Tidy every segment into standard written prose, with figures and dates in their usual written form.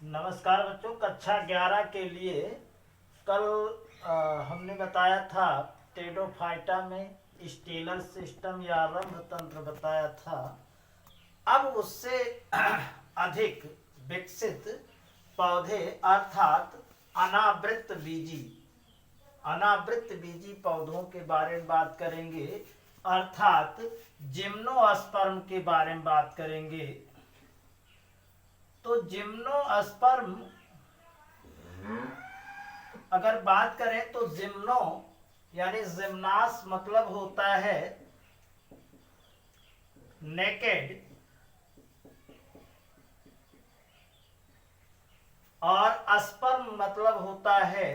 नमस्कार बच्चों, कक्षा 11 के लिए कल हमने बताया था टेडोफाइटा में स्टेलर सिस्टम या रंध्र तंत्र बताया था। अब उससे अधिक विकसित पौधे अर्थात अनावृत बीजी पौधों के बारे में बात करेंगे, अर्थात जिम्नोस्पर्म के बारे में बात करेंगे। तो जिम्नोस्पर्म अगर बात करें तो जिम्नो यानी जिम्नास मतलब होता है नेकेड, और स्पर्म मतलब होता है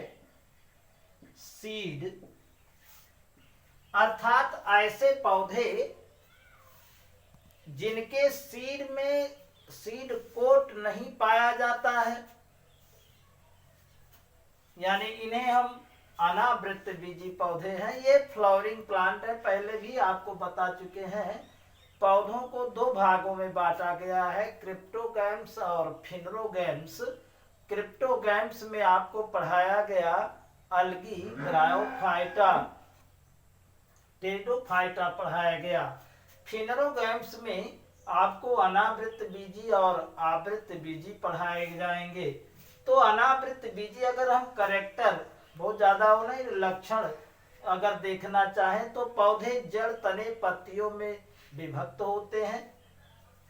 सीड, अर्थात ऐसे पौधे जिनके सीड में सीड कोट नहीं पाया जाता है, यानी इन्हें हम अनावृत बीजी पौधे हैं। ये फ्लावरिंग प्लांट है, पहले भी आपको बता चुके हैं। पौधों को दो भागों में बांटा गया है, क्रिप्टोगैम्स और फिनरोगैम्स। क्रिप्टोगैम्स में आपको पढ़ाया गया अलगी, ब्रायोफाइटा, टेडोफाइटा पढ़ाया गया। फिनरोगैम्स में आपको अनावृत बीजी और आवृत बीजी पढ़ाए जाएंगे। तो अनावृत बीजी अगर हम करेक्टर बहुत ज्यादा हो नहीं, लक्षण अगर देखना चाहें तो पौधे जड़, तने, पत्तियों में विभक्त होते हैं।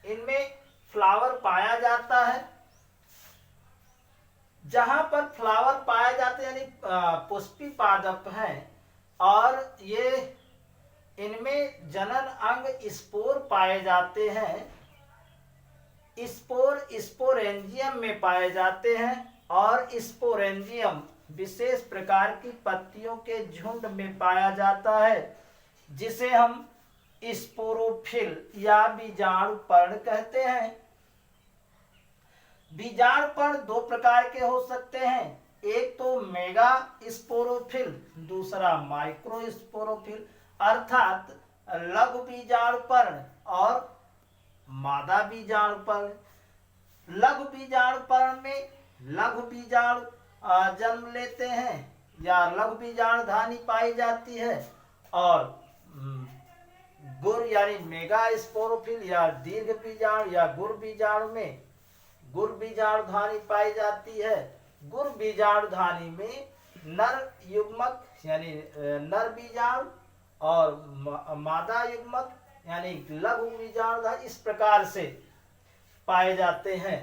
इनमें फ्लावर पाया जाता है। जहां पर फ्लावर पाए जाते हैं यानी पुष्पी पादप हैं, और ये इनमें जनन अंग स्पोर पाए जाते हैं। स्पोर स्पोरेंजियम में पाए जाते हैं, और स्पोरेंजियम विशेष प्रकार की पत्तियों के झुंड में पाया जाता है, जिसे हम स्पोरोफिल या बीजाणुपर्ण कहते हैं। बीजाणुपर्ण दो प्रकार के हो सकते हैं, एक तो मेगा स्पोरोफिल, दूसरा माइक्रो स्पोरोफिल, अर्थात लघु बीजाणुपर्ण और मादा बीजाणुपर्ण। लघु बीजाणुपर्ण में लघु बीजाणु जन्म लेते हैं या लघु बीजाणुधानी पाई जाती है, और गुर यानी मेगा स्पोरोफिल या दीर्घ बीजाणु या गुर बीजाणु में गुर बीजाणुधानी पाई जाती है। गुर बीजाणुधानी में नर युग्मक यानी नर बीजाणु और मादा युग्मक यानी लघु बीजाणुधानी इस प्रकार से पाए जाते हैं।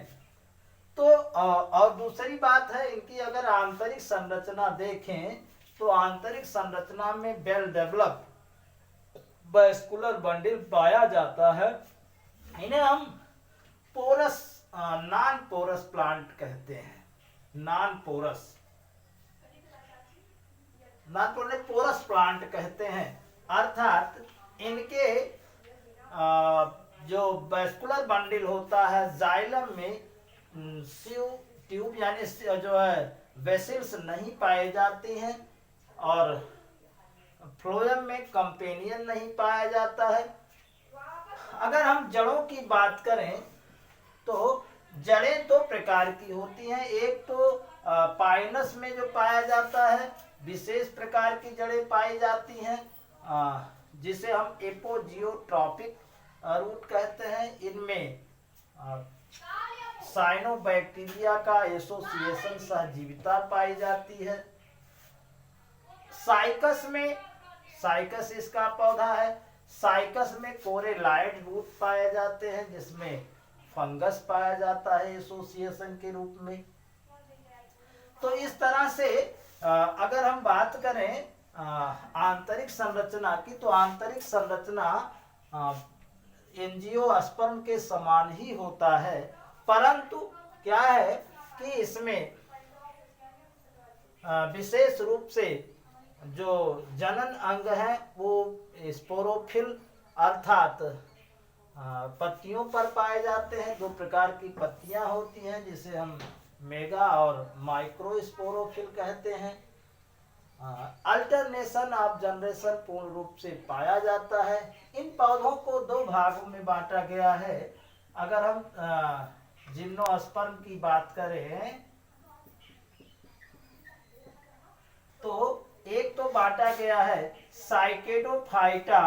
तो और दूसरी बात है, इनकी अगर आंतरिक संरचना देखें तो आंतरिक संरचना में वेल डेवलप्ड वैस्कुलर बंडल पाया जाता है। इन्हें हम पोरस नॉन पोरस प्लांट कहते हैं। नॉन पोरस पोरस प्लांट कहते हैं, अर्थात इनके जो वैस्कुलर बंडल होता है, जाइलम में ट्यूब यानी जो है वेसल्स नहीं पाए जाते हैं, और फ्लोएम में कंपेनियन नहीं पाया जाता है। अगर हम जड़ों की बात करें तो जड़ें दो प्रकार की होती हैं। एक तो पाइनस में जो पाया जाता है, विशेष प्रकार की जड़ें पाई जाती हैं, जिसे हम एपोजियोट्रॉपिक रूट कहते हैं। इनमें साइनोबैक्टीरिया का एसोसिएशन सहजीविता पाई जाती है। साइकस इसका पौधा है। साइकस में कोरेलाइड रूट पाए जाते हैं, जिसमें फंगस पाया जाता है एसोसिएशन के रूप में। तो इस तरह से अगर हम बात करें आंतरिक संरचना की, तो आंतरिक संरचना एंजियोस्पर्म के समान ही होता है, परंतु क्या है कि इसमें विशेष रूप से जो जनन अंग है वो स्पोरोफिल अर्थात पत्तियों पर पाए जाते हैं। दो प्रकार की पत्तियां होती हैं, जिसे हम मेगा और माइक्रो स्पोरोफिल कहते हैं। अल्टरनेशन ऑफ जनरेशन पूर्ण रूप से पाया जाता है। इन पौधों को दो भागों में बांटा गया है। अगर हम जिम्नोस्पर्म की बात करें तो एक तो बांटा गया है साइकेडोफाइटा,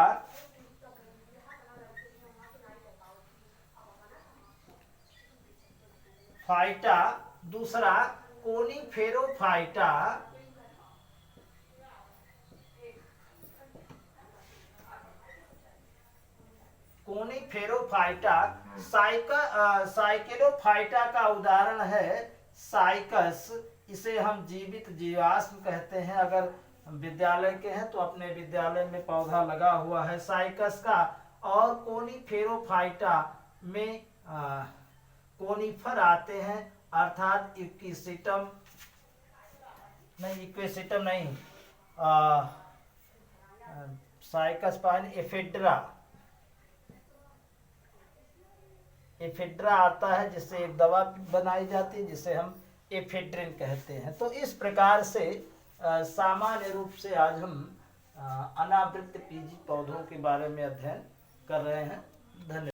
दूसरा कोनिफेरोफाइटा, साइकेडोफाइटा का उदाहरण है साइकस। इसे हम जीवित जीवाश्म कहते हैं। अगर विद्यालय के हैं तो अपने विद्यालय में पौधा लगा हुआ है साइकस का। और कोनिफेरोफाइटा में कोनिफर आते हैं, अर्थात इक्विसिटम नहीं, साइकस पाइन एफेड्रा आता है, जिससे एक दवा बनाई जाती है जिसे हम एफेड्रिन कहते हैं। तो इस प्रकार से सामान्य रूप से आज हम अनावृत पीजी पौधों के बारे में अध्ययन कर रहे हैं। धन्यवाद।